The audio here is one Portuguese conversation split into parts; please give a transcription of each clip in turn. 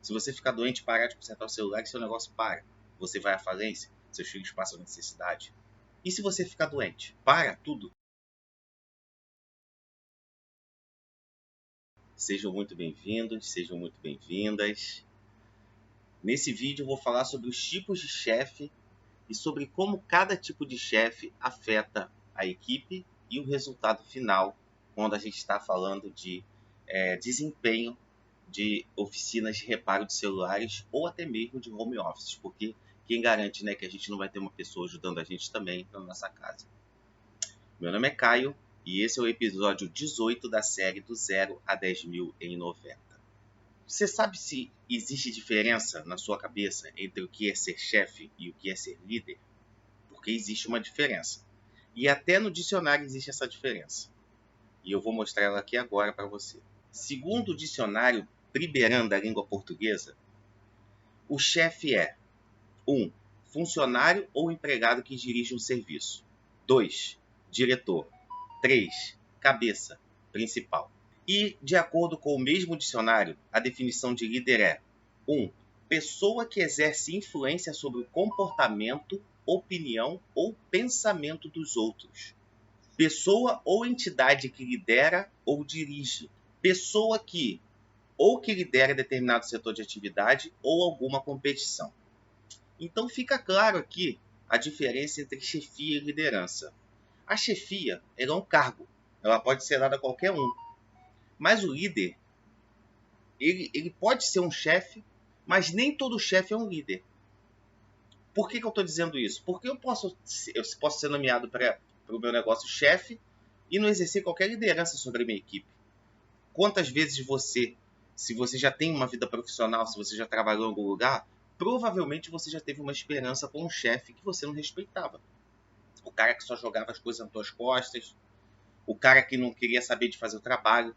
Se você ficar doente e parar de consertar o celular, seu negócio para. Você vai à falência, seus filhos passam necessidade. E se você ficar doente? Para tudo. Sejam muito bem-vindos, sejam muito bem-vindas. Nesse vídeo eu vou falar sobre os tipos de chefe e sobre como cada tipo de chefe afeta a equipe e o resultado final quando a gente está falando de desempenho de oficinas de reparo de celulares ou até mesmo de home office, porque quem garante, né, que a gente não vai ter uma pessoa ajudando a gente também na nossa casa. Meu nome é Caio e esse é o episódio 18 da série do 0 a 10 mil em 90. Você sabe se existe diferença na sua cabeça entre o que é ser chefe e o que é ser líder? Porque existe uma diferença. E até no dicionário existe essa diferença. E eu vou mostrar ela aqui agora para você. Segundo o dicionário Priberan da língua portuguesa, o chefe é 1. Funcionário ou empregado que dirige um serviço. 2. Diretor. 3. Cabeça, principal. E, de acordo com o mesmo dicionário, a definição de líder é 1. Pessoa que exerce influência sobre o comportamento, opinião ou pensamento dos outros. Pessoa ou entidade que lidera ou dirige. Pessoa que lidera determinado setor de atividade ou alguma competição. Então fica claro aqui a diferença entre chefia e liderança. A chefia é um cargo, ela pode ser dada a qualquer um. Mas o líder, ele pode ser um chefe, mas nem todo chefe é um líder. Por que eu estou dizendo isso? Porque eu posso ser nomeado para o meu negócio chefe e não exercer qualquer liderança sobre a minha equipe. Quantas vezes você, se você já tem uma vida profissional, se você já trabalhou em algum lugar, provavelmente você já teve uma experiência com um chefe que você não respeitava. O cara que só jogava as coisas nas tuas costas, o cara que não queria saber de fazer o trabalho,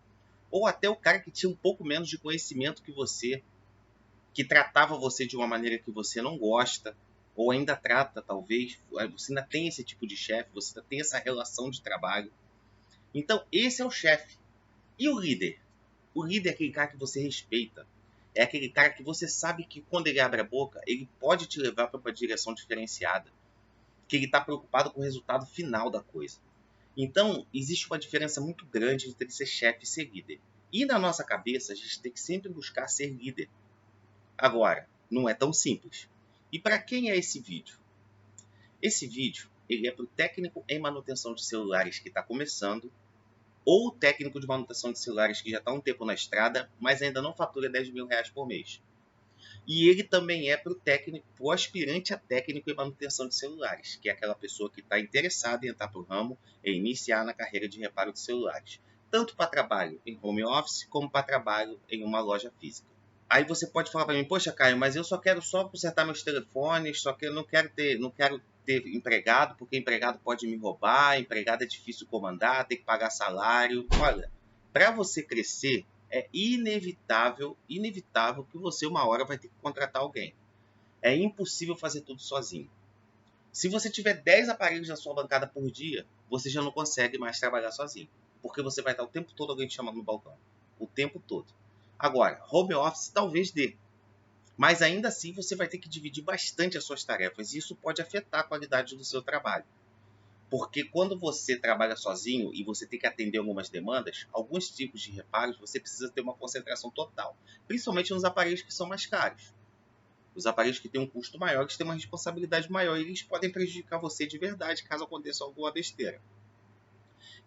ou até o cara que tinha um pouco menos de conhecimento que você, que tratava você de uma maneira que você não gosta, ou ainda trata, talvez, você ainda tem esse tipo de chefe, você ainda tem essa relação de trabalho. Então, esse é o chefe. E o líder? O líder é aquele cara que você respeita. É aquele cara que você sabe que quando ele abre a boca, ele pode te levar para uma direção diferenciada. Que ele está preocupado com o resultado final da coisa. Então, existe uma diferença muito grande entre ser chefe e ser líder. E na nossa cabeça, a gente tem que sempre buscar ser líder. Agora, não é tão simples. E para quem é esse vídeo? Esse vídeo ele é para o técnico em manutenção de celulares que está começando, ou o técnico de manutenção de celulares que já está há um tempo na estrada, mas ainda não fatura 10 mil reais por mês. E ele também é para o aspirante a técnico em manutenção de celulares, que é aquela pessoa que está interessada em entrar para o ramo e iniciar na carreira de reparo de celulares, tanto para trabalho em home office como para trabalho em uma loja física. Aí você pode falar para mim, poxa, Caio, mas eu só quero consertar meus telefones, só que eu não quero ter empregado, porque empregado pode me roubar, empregado é difícil comandar, tem que pagar salário. Olha, para você crescer, é inevitável que você uma hora vai ter que contratar alguém. É impossível fazer tudo sozinho. Se você tiver 10 aparelhos na sua bancada por dia, você já não consegue mais trabalhar sozinho. Porque você vai estar o tempo todo alguém te chamando no balcão. O tempo todo. Agora, home office talvez dê. Mas ainda assim você vai ter que dividir bastante as suas tarefas. E isso pode afetar a qualidade do seu trabalho. Porque quando você trabalha sozinho e você tem que atender algumas demandas, alguns tipos de reparos você precisa ter uma concentração total. Principalmente nos aparelhos que são mais caros. Os aparelhos que têm um custo maior, eles têm uma responsabilidade maior e eles podem prejudicar você de verdade caso aconteça alguma besteira.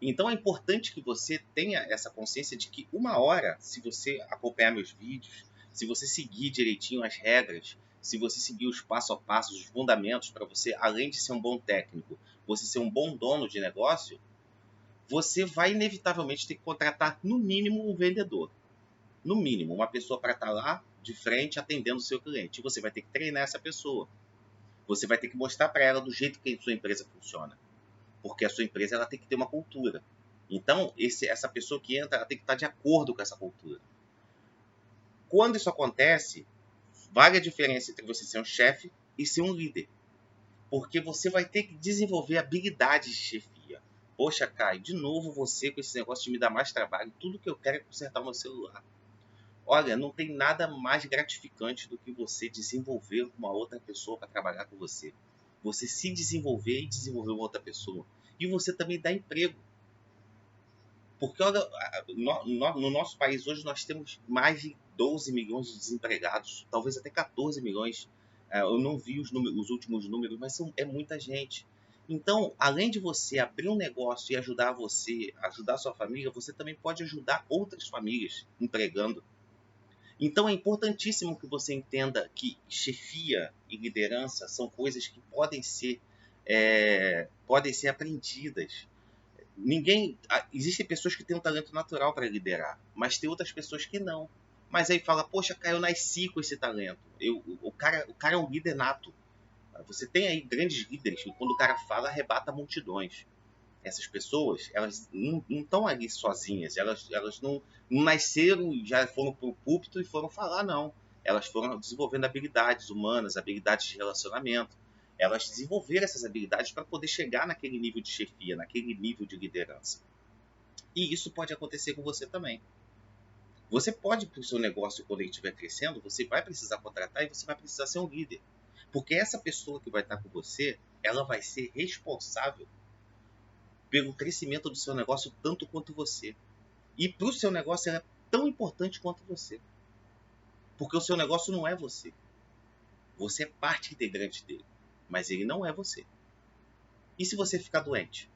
Então é importante que você tenha essa consciência de que uma hora, se você acompanhar meus vídeos, se você seguir direitinho as regras, se você seguir os passo a passo, os fundamentos para você, além de ser um bom técnico, você ser um bom dono de negócio, você vai inevitavelmente ter que contratar no mínimo um vendedor. No mínimo, uma pessoa para estar lá de frente atendendo o seu cliente. E você vai ter que treinar essa pessoa. Você vai ter que mostrar para ela do jeito que a sua empresa funciona. Porque a sua empresa ela tem que ter uma cultura. Então, essa pessoa que entra ela tem que estar de acordo com essa cultura. Quando isso acontece, vale a diferença entre você ser um chefe e ser um líder. Porque você vai ter que desenvolver habilidades de chefia. Poxa, Caio, de novo você com esse negócio de me dar mais trabalho. Tudo que eu quero é consertar o meu celular. Olha, não tem nada mais gratificante do que você desenvolver uma outra pessoa para trabalhar com você. Você se desenvolver e desenvolver uma outra pessoa. E você também dá emprego. Porque olha, no nosso país hoje nós temos mais de 12 milhões de desempregados, talvez até 14 milhões. Eu não vi os últimos números, mas é muita gente. Então, além de você abrir um negócio e ajudar você, ajudar a sua família, você também pode ajudar outras famílias empregando. Então é importantíssimo que você entenda que chefia e liderança são coisas que podem ser aprendidas. Existem pessoas que têm um talento natural para liderar, mas tem outras pessoas que não. Mas aí fala, poxa, cara, eu nasci com esse talento. O cara é um líder nato. Você tem aí grandes líderes que quando o cara fala, arrebata multidões. Essas pessoas, elas não estão ali sozinhas, elas não nasceram e já foram para o púlpito e foram falar, não. Elas foram desenvolvendo habilidades humanas, habilidades de relacionamento. Elas desenvolveram essas habilidades para poder chegar naquele nível de chefia, naquele nível de liderança. E isso pode acontecer com você também. Você pode, para o seu negócio, quando ele estiver crescendo, você vai precisar contratar e você vai precisar ser um líder. Porque essa pessoa que vai estar com você, ela vai ser responsável pelo crescimento do seu negócio tanto quanto você. E para o seu negócio ela é tão importante quanto você. Porque o seu negócio não é você. Você é parte integrante dele. Mas ele não é você. E se você ficar doente?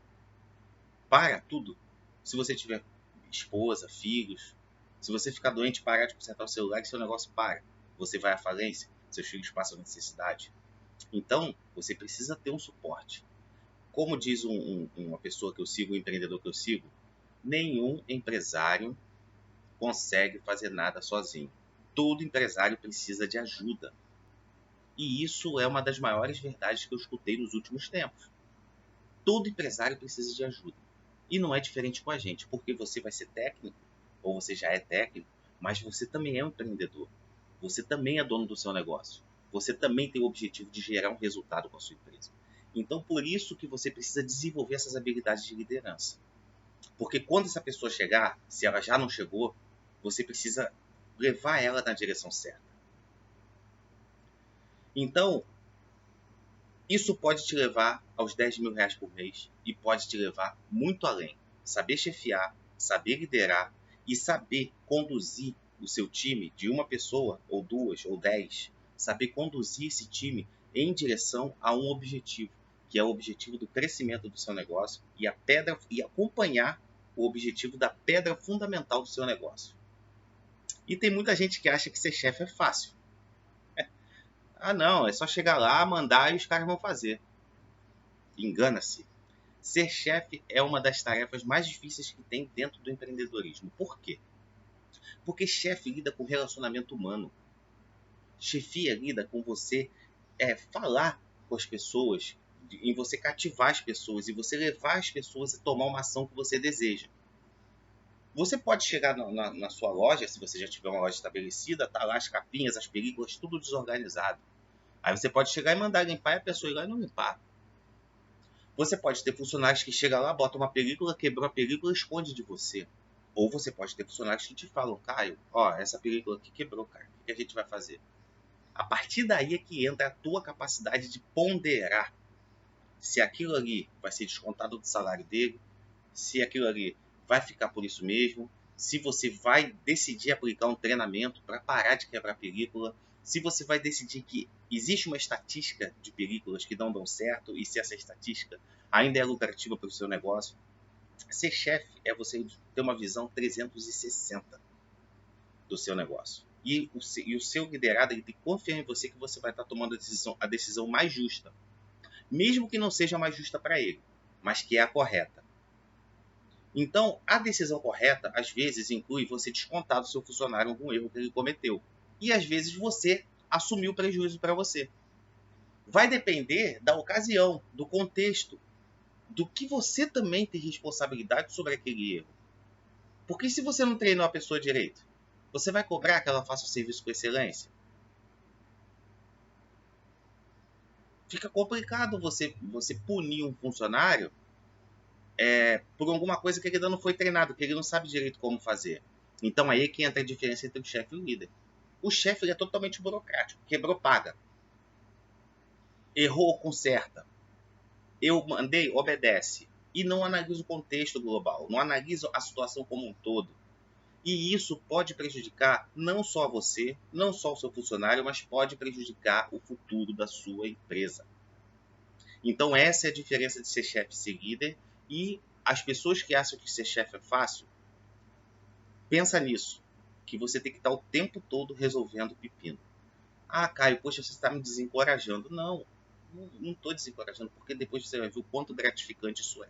Para tudo. Se você tiver esposa, filhos, se você ficar doente e parar de consertar o celular, seu negócio para. Você vai à falência, seus filhos passam necessidade. Então, você precisa ter um suporte. Como diz uma pessoa que eu sigo, um empreendedor que eu sigo, nenhum empresário consegue fazer nada sozinho. Todo empresário precisa de ajuda. E isso é uma das maiores verdades que eu escutei nos últimos tempos. Todo empresário precisa de ajuda. E não é diferente com a gente, porque você vai ser técnico, ou você já é técnico, mas você também é um empreendedor. Você também é dono do seu negócio. Você também tem o objetivo de gerar um resultado com a sua empresa. Então, por isso que você precisa desenvolver essas habilidades de liderança. Porque quando essa pessoa chegar, se ela já não chegou, você precisa levar ela na direção certa. Então, isso pode te levar aos 10 mil reais por mês e pode te levar muito além. Saber chefiar, saber liderar e saber conduzir o seu time de uma pessoa, ou duas, ou 10. Saber conduzir esse time em direção a um objetivo, que é o objetivo do crescimento do seu negócio e acompanhar o objetivo da pedra fundamental do seu negócio. E tem muita gente que acha que ser chefe é fácil. Ah, não, é só chegar lá, mandar e os caras vão fazer. Engana-se. Ser chefe é uma das tarefas mais difíceis que tem dentro do empreendedorismo. Por quê? Porque chefe lida com relacionamento humano. Chefia lida com você falar com as pessoas, em você cativar as pessoas e você levar as pessoas a tomar uma ação que você deseja. Você pode chegar na sua loja, se você já tiver uma loja estabelecida, tá lá as capinhas, as películas, tudo desorganizado. Aí você pode chegar e mandar limpar e a pessoa ir lá e não limpar. Você pode ter funcionários que chegam lá, botam uma película, quebrou a película e esconde de você. Ou você pode ter funcionários que te falam, Caio, ó, essa película aqui quebrou, cara. O que a gente vai fazer? A partir daí é que entra a tua capacidade de ponderar se aquilo ali vai ser descontado do salário dele, se aquilo ali vai ficar por isso mesmo, se você vai decidir aplicar um treinamento para parar de quebrar película, se você vai decidir que existe uma estatística de películas que não dão certo e se essa estatística ainda é lucrativa para o seu negócio. Ser chefe é você ter uma visão 360 do seu negócio. E o seu liderado ele tem que confiar em você que você vai estar tomando a decisão mais justa. Mesmo que não seja a mais justa para ele, mas que é a correta. Então, a decisão correta, às vezes, inclui você descontar do seu funcionário algum erro que ele cometeu. E, às vezes, você assumir o prejuízo para você. Vai depender da ocasião, do contexto, do que você também tem responsabilidade sobre aquele erro. Porque se você não treinou a pessoa direito, você vai cobrar que ela faça o serviço com excelência? Fica complicado você punir um funcionário por alguma coisa que ele ainda não foi treinado, que ele não sabe direito como fazer. Então aí é que entra a diferença entre o chefe e o líder. O chefe ele é totalmente burocrático. Quebrou, paga. Errou, conserta. Eu mandei, obedece. E não analisa o contexto global. Não analisa a situação como um todo. E isso pode prejudicar não só você, não só o seu funcionário, mas pode prejudicar o futuro da sua empresa. Então essa é a diferença de ser chefe e ser líder. E as pessoas que acham que ser chefe é fácil, pensa nisso. Que você tem que estar o tempo todo resolvendo pepino. Ah, Caio, poxa, você está me desencorajando. Não estou desencorajando, porque depois você vai ver o quanto gratificante isso é.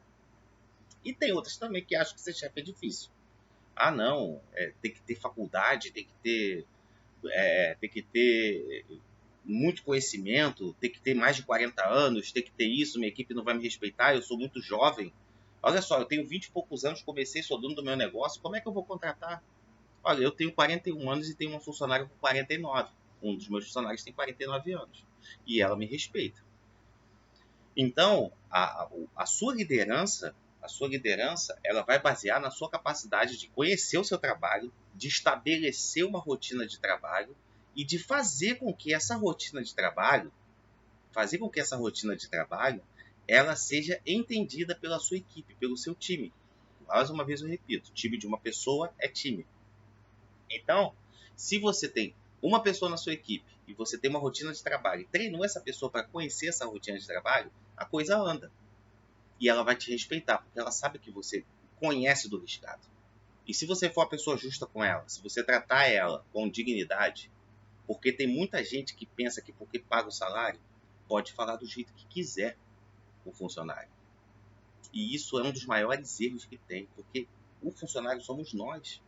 E tem outras também que acham que ser chefe é difícil. Ah, não, tem que ter faculdade, tem que ter muito conhecimento, tem que ter mais de 40 anos, tem que ter isso, minha equipe não vai me respeitar, eu sou muito jovem. Olha só, eu tenho 20 e poucos anos, comecei, sou dono do meu negócio, como é que eu vou contratar? Olha, eu tenho 41 anos e tenho uma funcionária com 49. Um dos meus funcionários tem 49 anos. E ela me respeita. Então, a sua liderança, ela vai basear na sua capacidade de conhecer o seu trabalho, de estabelecer uma rotina de trabalho e de fazer com que essa rotina de trabalho, ela seja entendida pela sua equipe, pelo seu time. Mais uma vez eu repito, time de uma pessoa é time. Então, se você tem uma pessoa na sua equipe e você tem uma rotina de trabalho e treinou essa pessoa para conhecer essa rotina de trabalho, a coisa anda. E ela vai te respeitar, porque ela sabe que você conhece do riscado. E se você for uma pessoa justa com ela, se você tratar ela com dignidade, porque tem muita gente que pensa que porque paga o salário, pode falar do jeito que quiser o funcionário. E isso é um dos maiores erros que tem, porque o funcionário somos nós.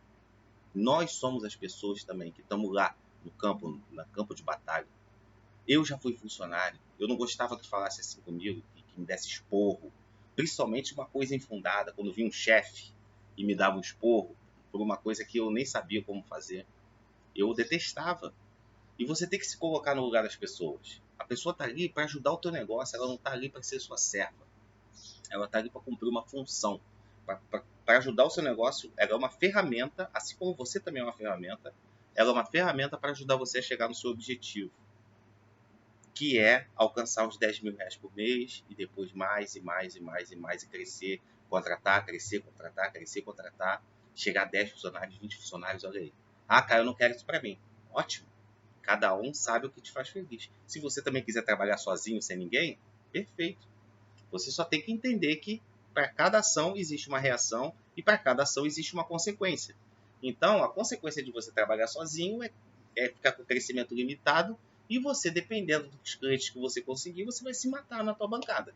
Nós somos as pessoas também que estamos lá no campo de batalha. Eu já fui funcionário. Eu não gostava que falasse assim comigo, que me desse esporro. Principalmente uma coisa infundada, quando vinha um chefe e me dava um esporro por uma coisa que eu nem sabia como fazer. Eu detestava. E você tem que se colocar no lugar das pessoas. A pessoa está ali para ajudar o teu negócio, ela não está ali para ser sua serva. Ela está ali para cumprir uma função. Para ajudar o seu negócio, ela é uma ferramenta, assim como você também é uma ferramenta, ela é uma ferramenta para ajudar você a chegar no seu objetivo, que é alcançar os 10 mil reais por mês e depois mais e mais e mais e mais e crescer, contratar, chegar a 10 funcionários, 20 funcionários, olha aí. Ah, cara, eu não quero isso para mim. Ótimo. Cada um sabe o que te faz feliz. Se você também quiser trabalhar sozinho, sem ninguém, perfeito. Você só tem que entender que para cada ação existe uma reação e para cada ação existe uma consequência. Então, a consequência de você trabalhar sozinho é ficar com crescimento limitado e você, dependendo dos clientes que você conseguir, você vai se matar na tua bancada.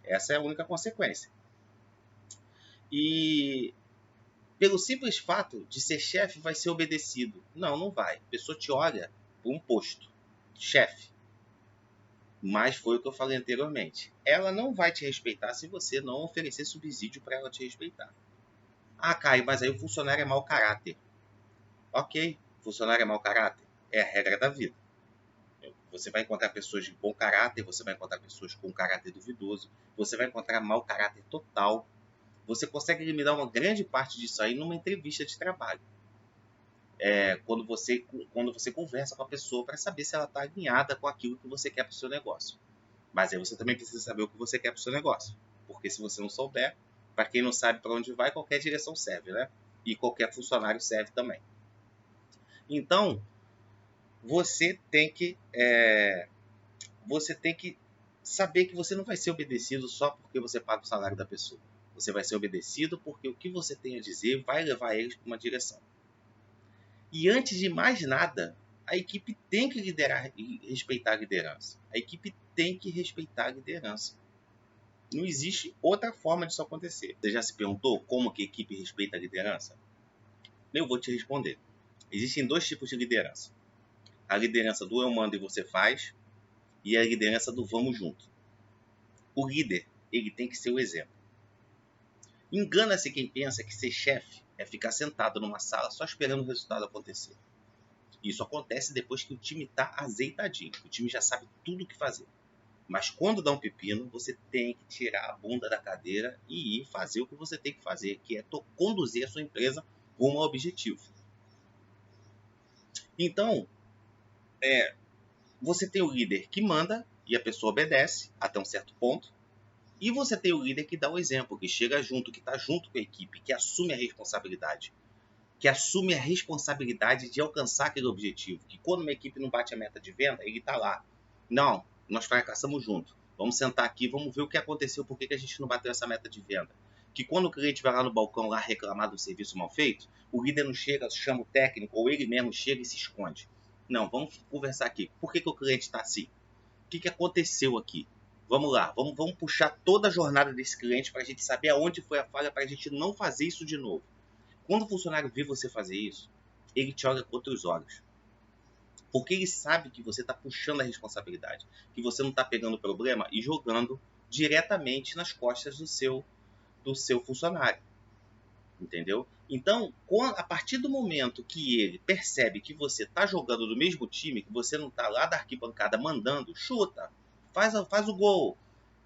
Essa é a única consequência. E pelo simples fato de ser chefe, vai ser obedecido. Não, não vai. A pessoa te olha por um posto. Chefe. Mas foi o que eu falei anteriormente. Ela não vai te respeitar se você não oferecer subsídio para ela te respeitar. Ah, Caio, mas aí o funcionário é mau caráter. Ok, funcionário é mau caráter. É a regra da vida. Você vai encontrar pessoas de bom caráter, você vai encontrar pessoas com caráter duvidoso, você vai encontrar mau caráter total. Você consegue eliminar uma grande parte disso aí numa entrevista de trabalho. Quando você conversa com a pessoa para saber se ela está alinhada com aquilo que você quer para o seu negócio. Mas aí você também precisa saber o que você quer para o seu negócio. Porque se você não souber, para quem não sabe para onde vai, qualquer direção serve, né? E qualquer funcionário serve também. Então, você tem que saber que você não vai ser obedecido só porque você paga o salário da pessoa. Você vai ser obedecido porque o que você tem a dizer vai levar eles para uma direção. E antes de mais nada, a equipe tem que liderar e respeitar a liderança. A equipe tem que respeitar a liderança. Não existe outra forma disso acontecer. Você já se perguntou como que a equipe respeita a liderança? Eu vou te responder. Existem dois tipos de liderança. A liderança do eu mando e você faz e a liderança do vamos junto. O líder, ele tem que ser o exemplo. Engana-se quem pensa que ser chefe é ficar sentado numa sala só esperando o resultado acontecer. Isso acontece depois que o time está azeitadinho. O time já sabe tudo o que fazer. Mas quando dá um pepino, você tem que tirar a bunda da cadeira e ir fazer o que você tem que fazer, que é conduzir a sua empresa rumo ao objetivo. Então, você tem o líder que manda e a pessoa obedece até um certo ponto. E você tem o líder que dá o exemplo, que chega junto, que está junto com a equipe, que assume a responsabilidade. Que assume a responsabilidade de alcançar aquele objetivo. Que quando uma equipe não bate a meta de venda, ele está lá. Não, nós fracassamos junto. Vamos sentar aqui, vamos ver o que aconteceu, por que a gente não bateu essa meta de venda. Que quando o cliente vai lá no balcão lá reclamar do serviço mal feito, o líder não chega, chama o técnico, ou ele mesmo chega e se esconde. Não, vamos conversar aqui. Por que o cliente está assim? O que aconteceu aqui? Vamos lá, vamos puxar toda a jornada desse cliente para a gente saber aonde foi a falha, para a gente não fazer isso de novo. Quando o funcionário vê você fazer isso, ele te olha com outros olhos. Porque ele sabe que você está puxando a responsabilidade, que você não está pegando o problema e jogando diretamente nas costas do seu funcionário. Entendeu? Então, a partir do momento que ele percebe que você está jogando do mesmo time, que você não está lá da arquibancada mandando, chuta, faz o gol,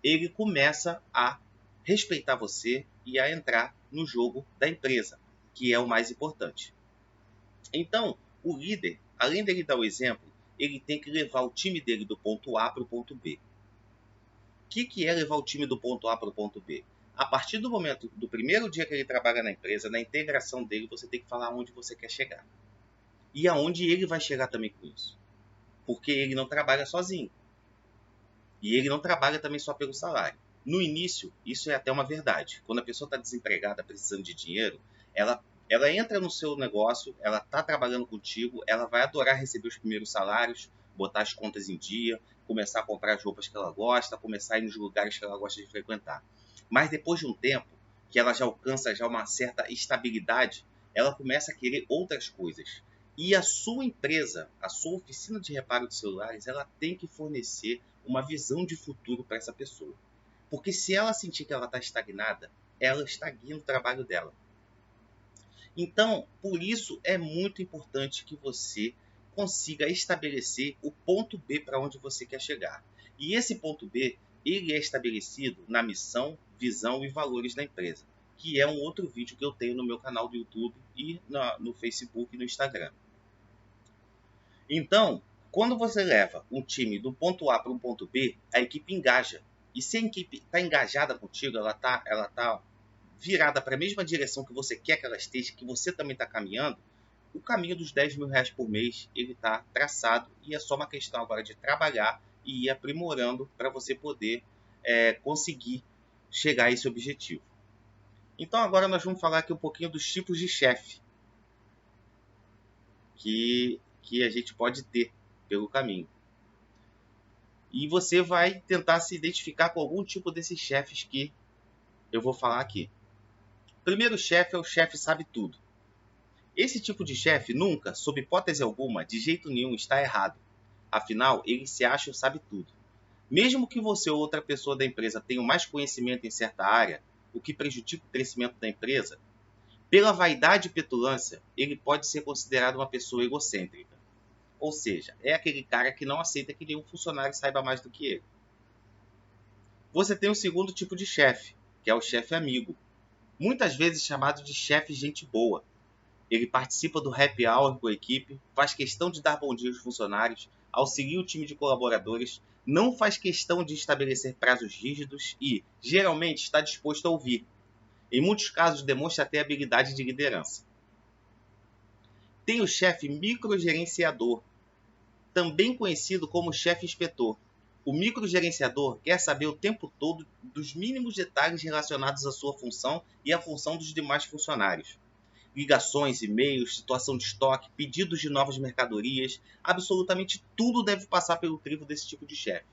ele começa a respeitar você e a entrar no jogo da empresa, que é o mais importante. Então, o líder, além dele dar o exemplo, ele tem que levar o time dele do ponto A para o ponto B. O que é levar o time do ponto A para o ponto B? A partir do momento, do primeiro dia que ele trabalha na empresa, na integração dele, você tem que falar onde você quer chegar. E aonde ele vai chegar também com isso. Porque ele não trabalha sozinho. E ele não trabalha também só pelo salário. No início, isso é até uma verdade. Quando a pessoa está desempregada, precisando de dinheiro, ela entra no seu negócio, ela está trabalhando contigo, ela vai adorar receber os primeiros salários, botar as contas em dia, começar a comprar as roupas que ela gosta, começar a ir nos lugares que ela gosta de frequentar. Mas depois de um tempo, que ela já alcança uma certa estabilidade, ela começa a querer outras coisas. E a sua empresa, a sua oficina de reparo de celulares, ela tem que fornecer uma visão de futuro para essa pessoa. Porque se ela sentir que ela está estagnada, ela estagna o trabalho dela. Então, por isso é muito importante que você consiga estabelecer o ponto B para onde você quer chegar. E esse ponto B, ele é estabelecido na missão, visão e valores da empresa, que é um outro vídeo que eu tenho no meu canal do YouTube e no Facebook e no Instagram. Então, quando você leva um time do ponto A para um ponto B, a equipe engaja. E se a equipe está engajada contigo, ela tá virada para a mesma direção que você quer que ela esteja, que você também está caminhando, o caminho dos 10 mil reais por mês ele está traçado e é só uma questão agora de trabalhar e ir aprimorando para você poder conseguir chegar a esse objetivo. Então agora nós vamos falar aqui um pouquinho dos tipos de chefe que a gente pode ter pelo caminho. E você vai tentar se identificar com algum tipo desses chefes que eu vou falar aqui. O primeiro chefe é o chefe sabe tudo. Esse tipo de chefe nunca, sob hipótese alguma, de jeito nenhum, está errado. Afinal, ele se acha ou sabe tudo. Mesmo que você ou outra pessoa da empresa tenha mais conhecimento em certa área, o que prejudica o crescimento da empresa, pela vaidade e petulância, ele pode ser considerado uma pessoa egocêntrica. Ou seja, é aquele cara que não aceita que nenhum funcionário saiba mais do que ele. Você tem o segundo tipo de chefe, que é o chefe amigo. Muitas vezes chamado de chefe gente boa. Ele participa do happy hour com a equipe, faz questão de dar bom dia aos funcionários, auxilia o time de colaboradores, não faz questão de estabelecer prazos rígidos e, geralmente, está disposto a ouvir. Em muitos casos, demonstra até habilidade de liderança. Tem o chefe microgerenciador, também conhecido como chefe inspetor. O microgerenciador quer saber o tempo todo dos mínimos detalhes relacionados à sua função e à função dos demais funcionários. Ligações, e-mails, situação de estoque, pedidos de novas mercadorias, absolutamente tudo deve passar pelo crivo desse tipo de chefe.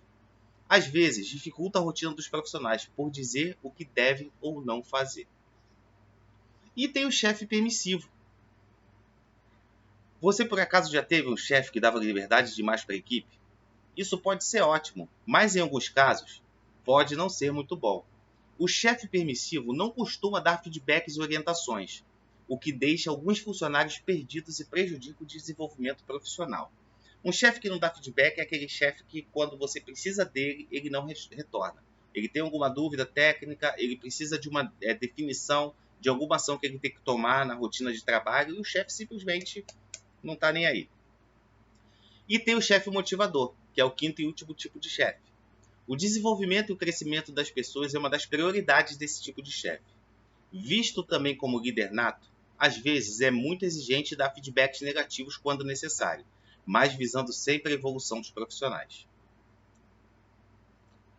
Às vezes, dificulta a rotina dos profissionais por dizer o que devem ou não fazer. E tem o chefe permissivo. Você por acaso já teve um chefe que dava liberdade demais para a equipe? Isso pode ser ótimo, mas em alguns casos pode não ser muito bom. O chefe permissivo não costuma dar feedbacks e orientações, o que deixa alguns funcionários perdidos e prejudica o desenvolvimento profissional. Um chefe que não dá feedback é aquele chefe que, quando você precisa dele, ele não retorna. Ele tem alguma dúvida técnica, ele precisa de uma definição de alguma ação que ele tem que tomar na rotina de trabalho e o chefe simplesmente não está nem aí. E tem o chefe motivador, que é o quinto e último tipo de chefe. O desenvolvimento e o crescimento das pessoas é uma das prioridades desse tipo de chefe. Visto também como líder nato, às vezes é muito exigente e dá feedbacks negativos quando necessário, mas visando sempre a evolução dos profissionais.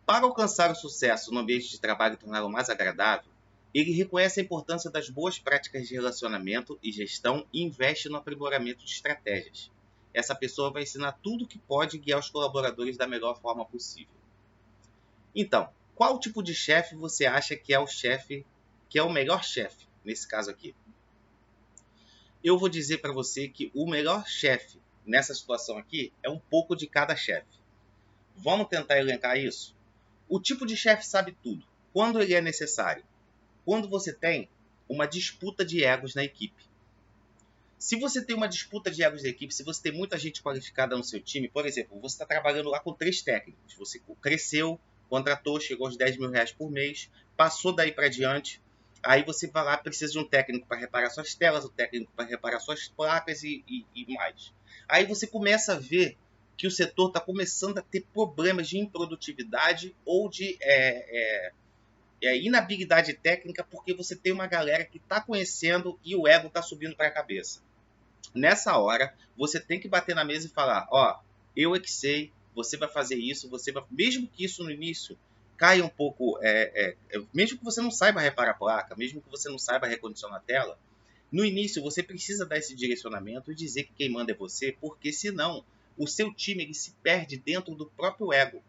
Para alcançar o sucesso no ambiente de trabalho e torná-lo mais agradável, ele reconhece a importância das boas práticas de relacionamento e gestão e investe no aprimoramento de estratégias. Essa pessoa vai ensinar tudo o que pode guiar os colaboradores da melhor forma possível. Então, qual tipo de chefe você acha que é o melhor chefe nesse caso aqui? Eu vou dizer para você que o melhor chefe nessa situação aqui é um pouco de cada chefe. Vamos tentar elencar isso? O tipo de chefe sabe tudo, quando ele é necessário. Quando você tem uma disputa de egos na equipe. Se você tem uma disputa de egos na equipe, se você tem muita gente qualificada no seu time, por exemplo, você está trabalhando lá com 3 técnicos, você cresceu, contratou, chegou aos 10 mil reais por mês, passou daí para diante, aí você vai lá, precisa de um técnico para reparar suas telas, um técnico para reparar suas placas e mais. Aí você começa a ver que o setor está começando a ter problemas de improdutividade ou de inabilidade técnica, porque você tem uma galera que está conhecendo e o ego está subindo para a cabeça. Nessa hora, você tem que bater na mesa e falar, ó, eu é que sei, você vai fazer isso, você vai... Mesmo que isso no início caia um pouco, mesmo que você não saiba reparar a placa, mesmo que você não saiba recondicionar a tela, no início você precisa dar esse direcionamento e dizer que quem manda é você, porque senão o seu time ele se perde dentro do próprio ego.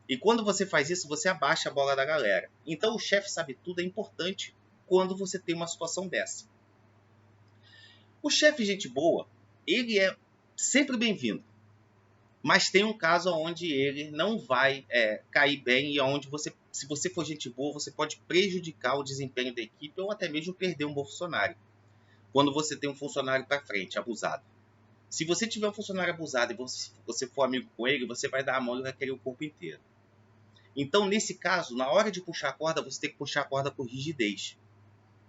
E quando você faz isso, você abaixa a bola da galera. Então o chefe sabe tudo é importante quando você tem uma situação dessa. O chefe gente boa, ele é sempre bem-vindo. Mas tem um caso onde ele não vai cair bem e onde se você for gente boa, você pode prejudicar o desempenho da equipe ou até mesmo perder um bom funcionário. Quando você tem um funcionário para frente, abusado. Se você tiver um funcionário abusado e você for amigo com ele, você vai dar a mão e vai querer o corpo inteiro. Então, nesse caso, na hora de puxar a corda, você tem que puxar a corda com rigidez.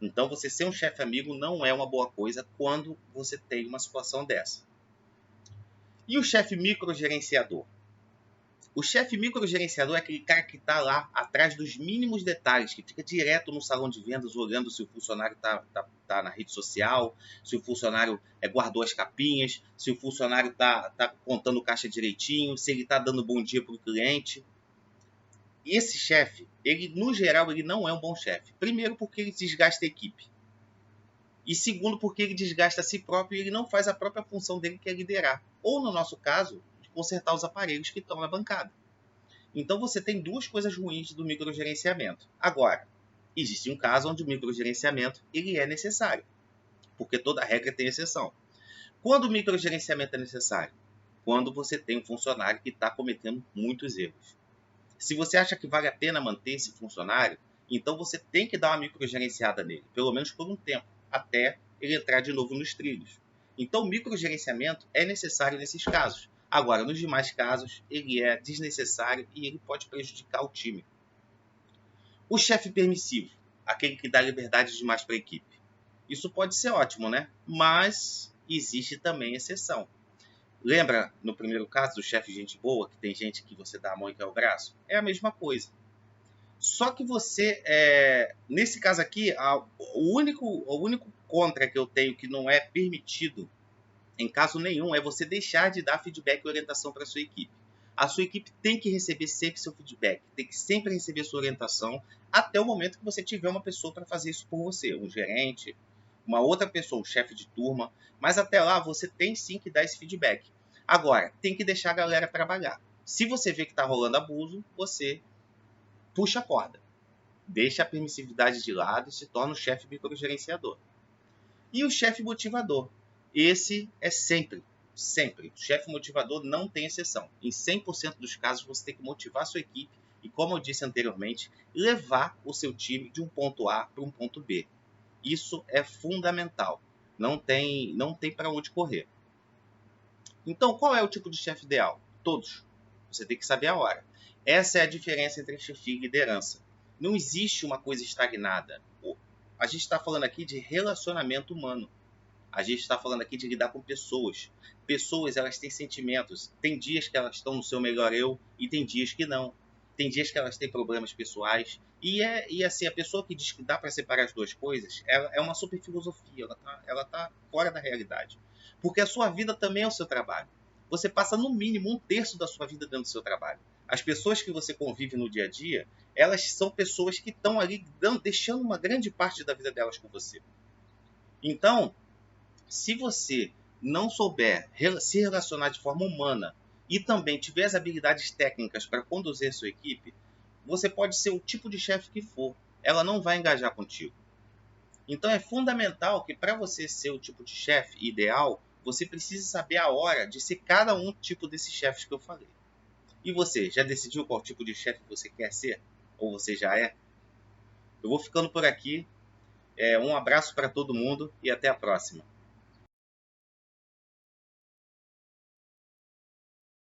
Então, você ser um chefe amigo não é uma boa coisa quando você tem uma situação dessa. E o chefe microgerenciador? O chefe microgerenciador é aquele cara que está lá atrás dos mínimos detalhes, que fica direto no salão de vendas olhando se o funcionário tá na rede social, se o funcionário guardou as capinhas, se o funcionário tá contando caixa direitinho, se ele está dando bom dia para o cliente. E esse chefe, ele no geral, ele não é um bom chefe. Primeiro porque ele desgasta a equipe. E segundo porque ele desgasta a si próprio e ele não faz a própria função dele, que é liderar. Ou no nosso caso, consertar os aparelhos que estão na bancada. Então você tem duas coisas ruins do microgerenciamento. Agora, existe um caso onde o microgerenciamento ele é necessário, porque toda regra tem exceção. Quando o microgerenciamento é necessário? Quando você tem um funcionário que está cometendo muitos erros. Se você acha que vale a pena manter esse funcionário, então você tem que dar uma microgerenciada nele, pelo menos por um tempo, até ele entrar de novo nos trilhos. Então o microgerenciamento é necessário nesses casos. Agora, nos demais casos, ele é desnecessário e ele pode prejudicar o time. O chefe permissivo, aquele que dá liberdade demais para a equipe. Isso pode ser ótimo, né? Mas existe também exceção. Lembra no primeiro caso do chefe gente boa, que tem gente que você dá a mão e quer o braço? É a mesma coisa. Só que você, nesse caso aqui, o único contra que eu tenho que não é permitido em caso nenhum é você deixar de dar feedback e orientação para a sua equipe. A sua equipe tem que receber sempre seu feedback, tem que sempre receber sua orientação até o momento que você tiver uma pessoa para fazer isso por você, um gerente, uma outra pessoa, um chefe de turma, mas até lá você tem sim que dar esse feedback. Agora, tem que deixar a galera trabalhar. Se você vê que está rolando abuso, você puxa a corda. Deixa a permissividade de lado e se torna o chefe microgerenciador. E o chefe motivador. Esse é sempre. O chefe motivador não tem exceção. Em 100% dos casos, você tem que motivar a sua equipe e, como eu disse anteriormente, levar o seu time de um ponto A para um ponto B. Isso é fundamental. Não tem para onde correr. Então, qual é o tipo de chefe ideal? Todos. Você tem que saber a hora. Essa é a diferença entre chefia e liderança. Não existe uma coisa estagnada. A gente está falando aqui de relacionamento humano. A gente está falando aqui de lidar com pessoas. Pessoas, elas têm sentimentos. Tem dias que elas estão no seu melhor eu e tem dias que não. Tem dias que elas têm problemas pessoais. E assim, a pessoa que diz que dá para separar as duas coisas, ela é uma super filosofia. Ela tá fora da realidade. Porque a sua vida também é o seu trabalho. Você passa no mínimo 1/3 da sua vida dentro do seu trabalho. As pessoas que você convive no dia a dia, elas são pessoas que estão ali deixando uma grande parte da vida delas com você. Então, se você não souber se relacionar de forma humana e também tiver as habilidades técnicas para conduzir a sua equipe, você pode ser o tipo de chefe que for, ela não vai engajar contigo. Então é fundamental que para você ser o tipo de chefe ideal, você precisa saber a hora de ser cada um tipo desses chefes que eu falei. E você, já decidiu qual tipo de chefe você quer ser? Ou você já é? Eu vou ficando por aqui. Um abraço para todo mundo e até a próxima.